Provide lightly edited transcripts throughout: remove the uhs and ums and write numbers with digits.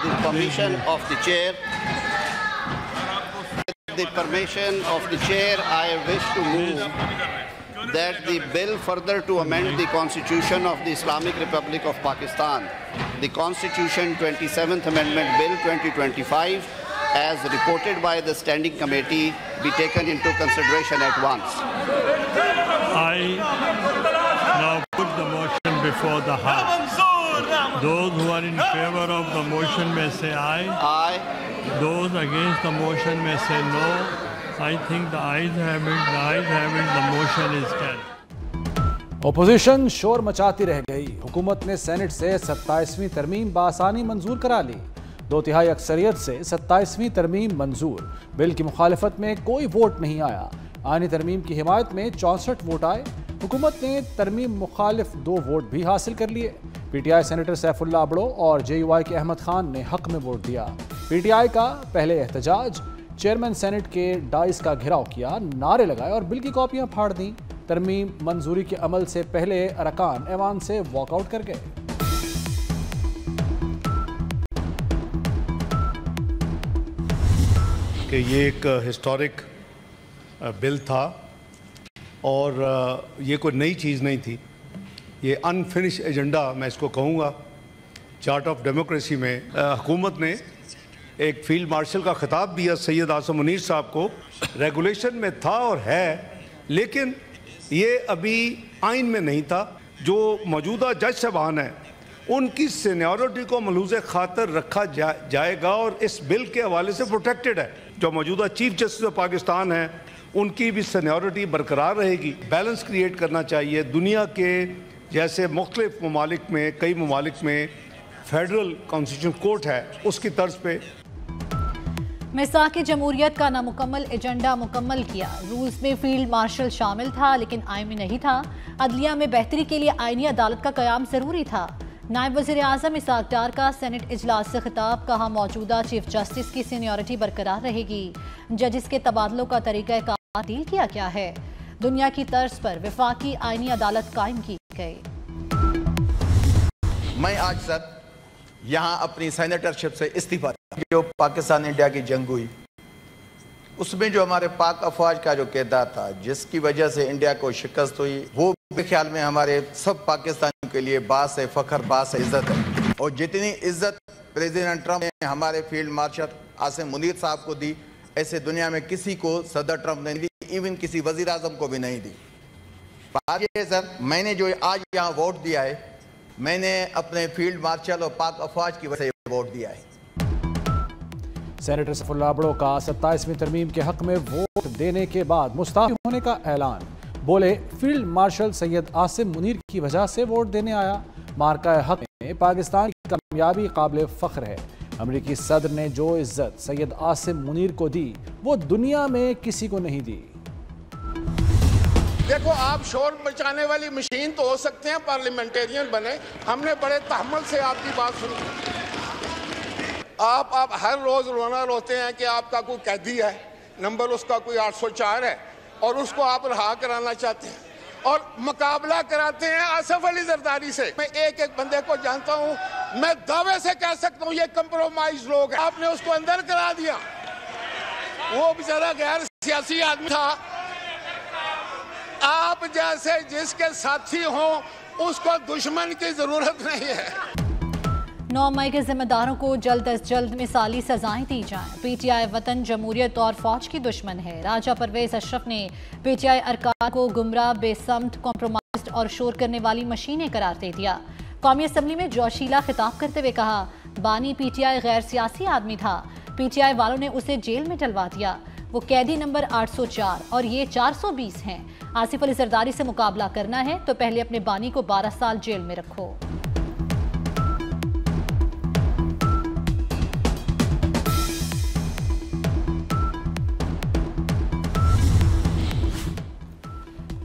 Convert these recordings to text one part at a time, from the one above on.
the permission of the chair, I wish to move that the bill further to amend the Constitution of the Islamic Republic of Pakistan, the Constitution 27th Amendment Bill 2025, as reported by the Standing Committee, be taken into consideration at once. I now put the motion before the House. Those who are in favor of the motion may say aye. Aye. Those against the motion may say no. I think the ayes have it, the motion is carried. Opposition शोर मचाती रह गई। हुकूमत ने senate से 27वीं तरमीम बासानी मंजूर करा ली। 2/3 अक्सरियत से 27वीं तरमीम मंजूर। बिल की मुखालिफत में कोई वोट नहीं आया। आईनी तरमीम की हिमायत में 64 वोट आए। हुकूमत ने तरमीम मुखालिफ 2 वोट भी हासिल कर लिए। पीटीआई सेनेटर सैफुल्ला अबड़ो और जेयूआई के अहमद खान ने हक में वोट दिया। पीटीआई का पहले एहतजाज, चेयरमैन सेनेट के डाइस का घेराव किया, नारे लगाए और बिल की कॉपियां फाड़ दी। तरमीम मंजूरी के अमल से पहले अरकान ऐवान से वॉकआउट कर गए। कि ये एक हिस्टोरिक बिल था और ये कोई नई चीज़ नहीं थी। ये अनफिनिश एजेंडा मैं इसको कहूँगा। चार्ट ऑफ डेमोक्रेसी में हुकूमत ने एक फील्ड मार्शल का खिताब दिया सैयद आसिम मुनीर साहब को। रेगुलेशन में था और है, लेकिन ये अभी आइन में नहीं था। जो मौजूदा जज साहबान हैं उनकी सीनियरिटी को मलूज़ खातर रखा जाएगा और इस बिल के हवाले से प्रोटेक्टेड है। जो मौजूदा चीफ जस्टिस ऑफ पाकिस्तान हैं उनकी भी सीनियरिटी बरकरार रहेगी। बैलेंस क्रिएट करना चाहिए। दुनिया के जैसे मुख्तलिफ ममालिक में, कई ममालिक में फेडरल कॉन्स्टिट्यूशन कोर्ट है, उसकी तर्ज पे मिसाक जमहूरियत का नामुकम्मल एजेंडा मुकम्मल किया। रूल्स में फील्ड मार्शल शामिल था लेकिन आइन में नहीं था। अदलिया में बेहतरी के लिए आइनी अदालत का क़याम ज़रूरी था। नायब वज़ीर आज़म इसाक डार का सेनेट इजलास से खिताब, कहा मौजूदा चीफ जस्टिस की सीनियरिटी बरकरार रहेगी। जजिस के तबादलों का तरीका कार डील किया गया है। दुनिया की तर्ज पर वफाकी आइनी अदालत कायम की गई। मैं आज सर यहाँ अपनी सेनेटरशिप से इस्तीफा, जो पाकिस्तान इंडिया की जंग हुई उसमें जो हमारे पाक अफवाज का जो किरदार था, जिसकी वजह से इंडिया को शिकस्त हुई, वो मेरे ख्याल में हमारे सब पाकिस्तानियों के लिए बास है फ़ख्र, बास है इज़्ज़त है। और जितनी इज़्ज़त प्रेसिडेंट ट्रंप ने हमारे फील्ड मार्शल आसिम मुनीर साहब को दी, ऐसे दुनिया में किसी को सदर ट्रंप ने दी, इवन किसी वज़ीर आज़म को भी नहीं दी। बात ये है सर, मैंने जो आज यहाँ वोट दिया है, मैंने अपने फील्ड मार्शल और पाक अफवाज की वजह से वोट दिया है। सेनेटर सैफुल्ला अबड़ो का 27वीं तरमीम के हक में वोट देने के बाद मुस्ताफ़ होने का ऐलान। बोले, फील्ड मार्शल सैयद आसिम मुनीर की वजह से वोट देने आया। मार्का हक में पाकिस्तान की कामयाबी काबिल फ़ख्र है। अमरीकी सदर ने जो इज्जत सैयद आसिम मुनीर को दी, वो दुनिया में किसी को नहीं दी। देखो, आप शोर मचाने वाली मशीन तो हो सकते हैं, पार्लियामेंटेरियन बने। हमने बड़े तहम्मुल से आपकी बात सुनी। आप हर रोज रोना रोते हैं कि आपका कोई कैदी है, नंबर उसका कोई 804 है और उसको आप रहा कराना चाहते हैं और मुकाबला कराते हैं आसिफ अली जरदारी से। मैं एक एक बंदे को जानता हूं, मैं दावे से कह सकता हूं ये कंप्रोमाइज लोग हैं। आपने उसको अंदर करा दिया। वो बेचारा गैर सियासी आदमी था। आप जैसे जिसके साथी हों उसको दुश्मन की जरूरत नहीं है। 9 मई के जिम्मेदारों को जल्द अज जल्द मिसाली सजाएं दी जाएं। पीटीआई वतन, जमहूरियत और फौज की दुश्मन है। राजा परवेज अशरफ ने पीटीआई अरकान को गुमराह, बेसमत, कॉम्प्रोमाइज्ड और शोर करने वाली मशीनें करार दे दिया। कौमी असम्बली में जोशीला खिताब करते हुए कहा, बानी पीटीआई गैर सियासी आदमी था। पीटीआई वालों ने उसे जेल में डलवा दिया। वो कैदी नंबर 804 और ये 420 हैं। आसिफ अली जरदारी से मुकाबला करना है तो पहले अपने बानी को 12 साल जेल में रखो।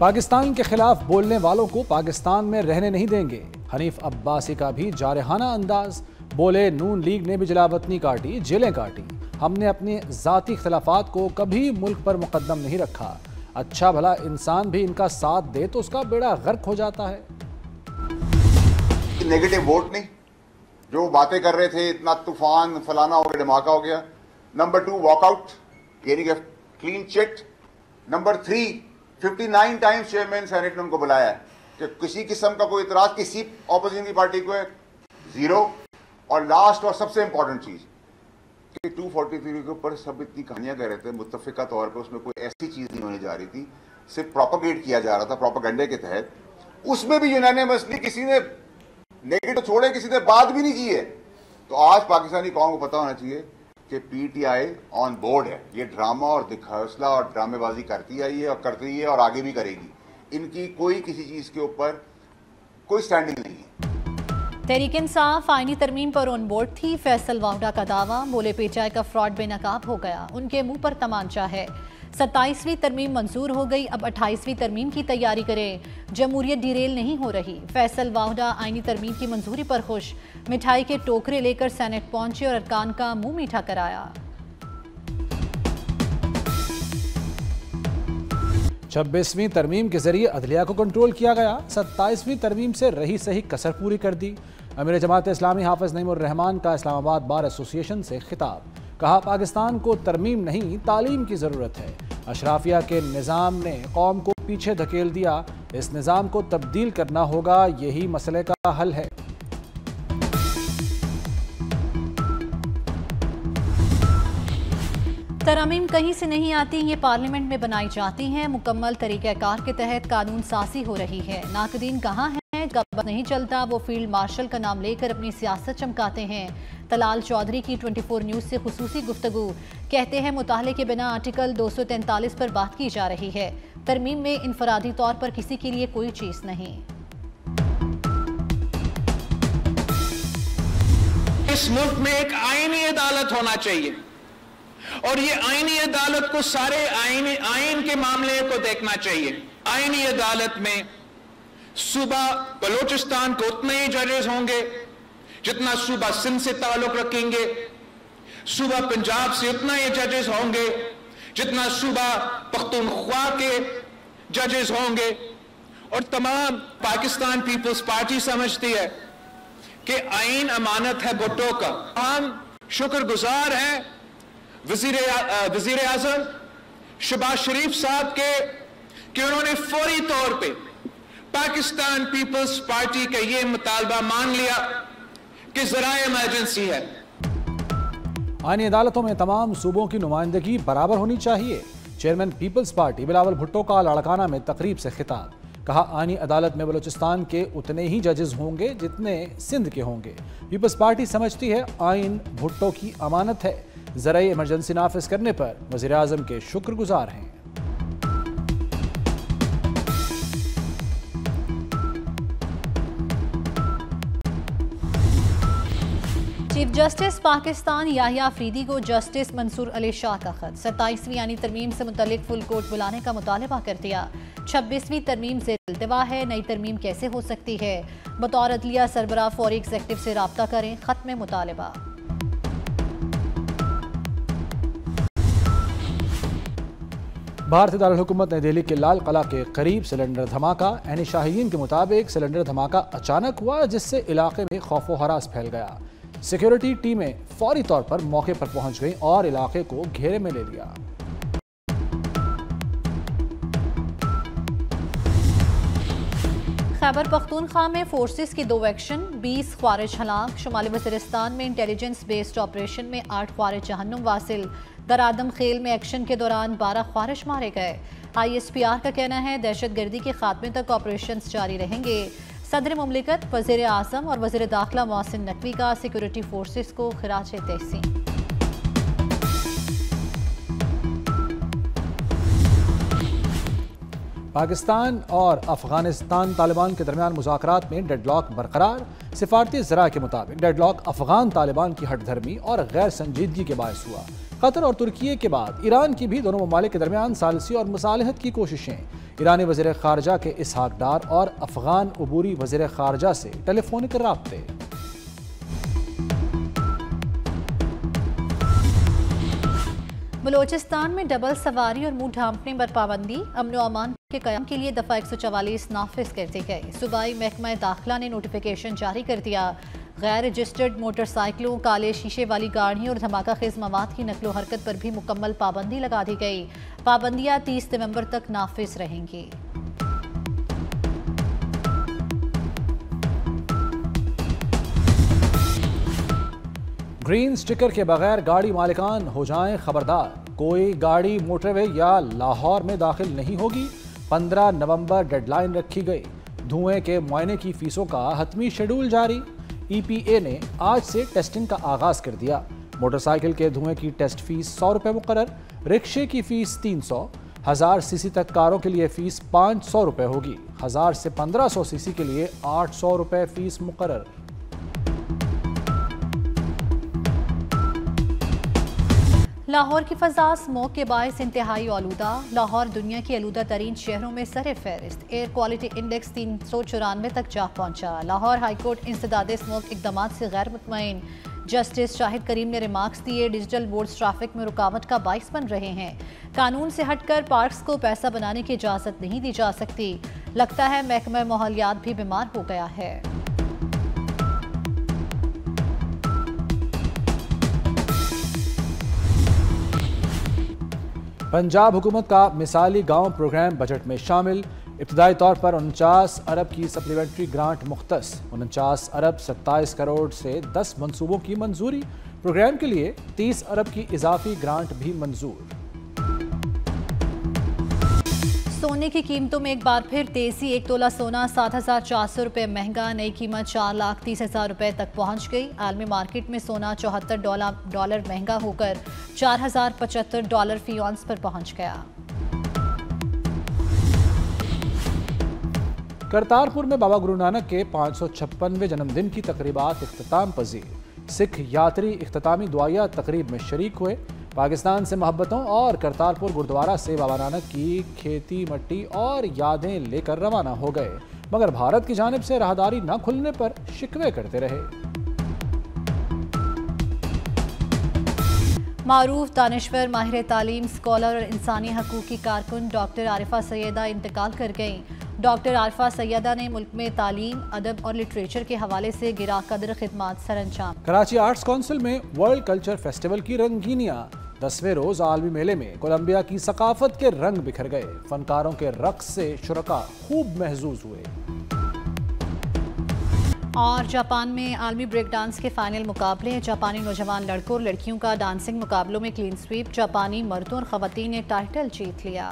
पाकिस्तान के खिलाफ बोलने वालों को पाकिस्तान में रहने नहीं देंगे। हनीफ अब्बासी का भी जारहाना अंदाज। बोले, नून लीग ने भी जलावतनी काटी, जेलें काटी। हमने अपने ज़ाती इख्तिलाफात को कभी मुल्क पर मुकद्दम नहीं रखा। अच्छा भला इंसान भी इनका साथ दे तो उसका बेड़ा गर्क हो जाता है। नेगेटिव वोट नहीं, जो बातें कर रहे थे, इतना तूफान फलाना हो गया, धमाका हो गया। नंबर 2 वॉकआउट, यानी कि clean chit. Number 3 59 times chairman senate ने उनको बुलाया है कि किसी किस्म का कोई इतराज किसी ऑपोजिशन की पार्टी को है, 0। और लास्ट और सबसे इंपॉर्टेंट चीज कि 243 के ऊपर सब इतनी कहानियां कह रहे थे, मुत्तफिका तौर पर उसमें कोई ऐसी चीज नहीं होने जा रही थी, सिर्फ प्रोपेगेट किया जा रहा था प्रोपेगेंडे के तहत। उसमें भी यूनानिमसली किसी ने नेगेटिव छोड़े, किसी ने बात भी नहीं की है। तो आज पाकिस्तानी कौम को पता होना चाहिए कि पीटीआई ऑन बोर्ड है। ये ड्रामा और दिखावसला और ड्रामेबाजी करती आई है और करती है और आगे भी करेगी। इनकी कोई किसी चीज के ऊपर कोई स्टैंडिंग नहीं है। तहरीक इंसाफ आईनी तरमीम पर ऑन बोर्ड थी। फैसल वाहुडा का दावा, बोले पीटीआई का फ्रॉड बेनकाब हो गया, उनके मुंह पर तमांचा है। 27वीं तरमीम मंजूर हो गई, अब 28वीं तरमीम की तैयारी करें। जमहूरियत डिरेल नहीं हो रही। फैसल वाहुडा आईनी तरमीम की मंजूरी पर खुश, मिठाई के टोकरे लेकर सेनेट पहुंचे और अरकान का मुंह मीठा कराया। 26वीं तरमीम के जरिए अदलिया को कंट्रोल किया गया। 27वीं तरमीम से रही सही कसर पूरी कर दी। अमीर जमात इस्लामी हाफिज नईमुर रहमान का इस्लामाबाद बार एसोसिएशन से खिताब, कहा पाकिस्तान को तरमीम नहीं तालीम की ज़रूरत है। अशराफिया के निज़ाम ने कौम को पीछे धकेल दिया, इस निज़ाम को तब्दील करना होगा, यही मसले का हल है। तरमीम कहीं से नहीं आती, ये पार्लियामेंट में बनाई जाती हैं। मुकम्मल तरीक़ाकार के तहत कानून साजी हो रही है। नाकदीन कहाँ हैं, कब नहीं चलता, वो फील्ड मार्शल का नाम लेकर अपनी सियासत चमकाते हैं। तलाल चौधरी की 24 न्यूज़ से खुसूसी गुफ्तगू, कहते हैं मुताले के बिना आर्टिकल 243 पर बात की जा रही है। तरमीम में इनफरादी तौर पर किसी के लिए कोई चीज़ नहीं। इस मुल्क में एक आईनी अदालत होना चाहिए और ये आईनी अदालत को सारे आईन के मामले को देखना चाहिए। आईनी अदालत में सूबा बलूचिस्तान को उतने ही जजेस होंगे जितना सूबा सिंध से ताल्लुक रखेंगे, सूबा पंजाब से उतना ही जजेस होंगे जितना सूबा पख्तूनख्वा के जजेस होंगे। और तमाम पाकिस्तान पीपल्स पार्टी समझती है कि आईन अमानत है भुट्टो का। हम शुक्रगुजार हैं वजीर आजम शहबाज शरीफ साहब के कि उन्होंने फौरी तौर पे पाकिस्तान पीपल्स पार्टी का ये मुतालबा मान लिया कि ज़राए इमरजेंसी है। आईनी अदालतों में तमाम सूबों की नुमाइंदगी बराबर होनी चाहिए। Chairman peoples party Bilawal Bhutto का लाड़काना में तकरीब से खिताब, कहा आईनी अदालत में बलूचिस्तान के उतने ही जजेस होंगे जितने सिंध के होंगे। पीपल्स पार्टी समझती है आईन भुट्टो की अमानत है। ज़राए इमरजेंसी नाफिज करने पर वज़ीर आज़म के शुक्रगुजार हैं। चीफ जस्टिस पाकिस्तान याहिया अफरीदी को जस्टिस मंसूर अली शाह का खत, 27वीं यानी तरमीम से मुतल्लिक फुल कोर्ट बुलाने का मुतालबा कर दिया। 26वीं तरमीम से इल्तिवा है, नई तरमीम कैसे हो सकती है, बतौर अदलिया सरबराह फौरी एग्जेक्टिव से रब्ता करें, खत में मुतालबा। भारतीय दारुल हुकूमत नई दिल्ली के लाल किला के करीब सिलेंडर धमाका। ऐनी शाहिदीन के मुताबिक सिलेंडर धमाका अचानक हुआ जिससे इलाके में खौफ व हरास फैल गया। सिक्योरिटी टीमें फौरी तौर पर मौके पर पहुंच गईं और इलाके को घेरे में ले लिया। खैबर पख्तूनख्वा में फोर्सेस की 2 एक्शन, 20 ख्वारिज हलाक। शुमाली वज़ीरिस्तान में इंटेलिजेंस बेस्ड ऑपरेशन में 8 ख्वारिज जहन्नुम वासिल। दरादम खेल में एक्शन के दौरान 12 ख्वारिज मारे गए। ISPR का कहना है दहशत गर्दी के खात्मे तक ऑपरेशन जारी रहेंगे। सदर मुमलिकत, वज़ीर आज़म और वज़ीर दाखिला मोहसिन नकवी का सिक्योरिटी फोर्सेस को खिराज तहसीन। पाकिस्तान और अफगानिस्तान तालिबान के दरमियान मुज़ाकरात में डेडलॉक बरकरार। सिफारती ज़रा के मुताबिक डेडलॉक अफगान तालिबान की हठधर्मी और गैर संजीदगी के बायस हुआ। कतर और तुर्की के बाद ईरान की भी दोनों ममालिक के दरमियान सालसी और मुसालहत की कोशिशें। ईरानी वज़ीर ख़ारजा के इसहाक डार और अफगान अबूरी वज़ीर ख़ारजा से टेलीफोनिक राब्ते। बलोचिस्तान में डबल सवारी और मुंह ढांपने पर पाबंदी। अमन व अमान के क़याम के लिए दफ़ा 144 नाफिज कर दी गई। सूबाई महकमा दाखिला ने नोटिफिकेशन जारी कर दिया। गैर रजिस्टर्ड मोटरसाइकिलों, काले शीशे वाली गाड़ियों और धमाका खेज मवाद की नकलो हरकत पर भी मुकम्मल पाबंदी लगा दी गई। पाबंदियां 30 नवंबर तक नाफिज रहेंगी। ग्रीन स्टिकर के बगैर गाड़ी मालिकान हो जाएं खबरदार, कोई गाड़ी मोटरवे या लाहौर में दाखिल नहीं होगी। 15 नवंबर डेडलाइन रखी गई। धुएं के मुआयने की फीसों का हतमी शेड्यूल जारी। EPA ने आज से टेस्टिंग का आगाज कर दिया। मोटरसाइकिल के धुएं की टेस्ट फीस 100 रुपये मुकर्रर, रिक्शे की फीस 300, 1000 सीसी तक कारों के लिए फीस 500 रुपये होगी। 1000 से 1500 सीसी के लिए 800 रुपये फीस मुकर्रर। लाहौर की फ़ज़ा स्मोक के बायस इंतहाई आलूदा। लाहौर दुनिया की आलूदा तरीन शहरों में सर फहरिस्त। एयर क्वालिटी इंडेक्स 394 तक जा पहुंचा। लाहौर हाईकोर्ट इंसदादे स्मोक इकदाम से गैर मुतमईन। जस्टिस शाहिद करीम ने रिमार्क्स दिए, डिजिटल बोर्ड्स ट्रैफिक में रुकावट का बाइस बन रहे हैं। कानून से हटकर पार्क्स को पैसा बनाने की इजाज़त नहीं दी जा सकती। लगता है महकमा माहौलियात भी बीमार हो गया है। पंजाब हुकूमत का मिसाली गांव प्रोग्राम बजट में शामिल। इब्तदाई तौर पर 49 अरब की सप्लीमेंट्री ग्रांट मुख्तस। 49 अरब 27 करोड़ से 10 मंसूबों की मंजूरी। प्रोग्राम के लिए 30 अरब की इजाफी ग्रांट भी मंजूर। सोने की कीमतों में एक बार फिर तेजी। 1 तोला सोना 7,400 रुपये महंगा। नई कीमत 4,30,000 रुपये तक पहुंच गई। आलमी मार्केट में सोना $74 महंगा होकर $4,075 फी औंस पर पहुंच गया। करतारपुर में बाबा गुरु नानक के 556वें जन्मदिन की तकरीबात इख्तिताम पजीर। सिख यात्री इख्तितामी दुआया तकरीब में शरीक हुए। पाकिस्तान से मोहब्बतों और करतारपुर गुरुद्वारा से बाबा नानक की खेती मट्टी और यादें लेकर रवाना हो गए, मगर भारत की जानिब से राहदारी न खुलने पर शिकवे करते रहे। मारूफ दानिश्वर, माहिर तालीम, स्कॉलर और इंसानी हकूक़ की कारकुन डॉक्टर आरिफा सैयदा इंतकाल कर गईं। डॉक्टर आरिफा सैयदा ने मुल्क में तालीम, अदब और लिटरेचर के हवाले से गिरा कदर खिदमात सरअंजाम। कराची आर्ट्स काउंसिल में वर्ल्ड कल्चर फेस्टिवल की रंगीनियां। 10वें रोज आलमी मेले में कोलंबिया की सकाफत के रंग बिखर गए। फनकारों के रक्स से शुरका खूब महजूज हुए। और जापान में आलमी ब्रेक डांस के फाइनल मुकाबले। जापानी नौजवान लड़कों और लड़कियों का डांसिंग मुकाबलों में क्लीन स्वीप। जापानी मर्दों और खवातीन ने टाइटल जीत लिया।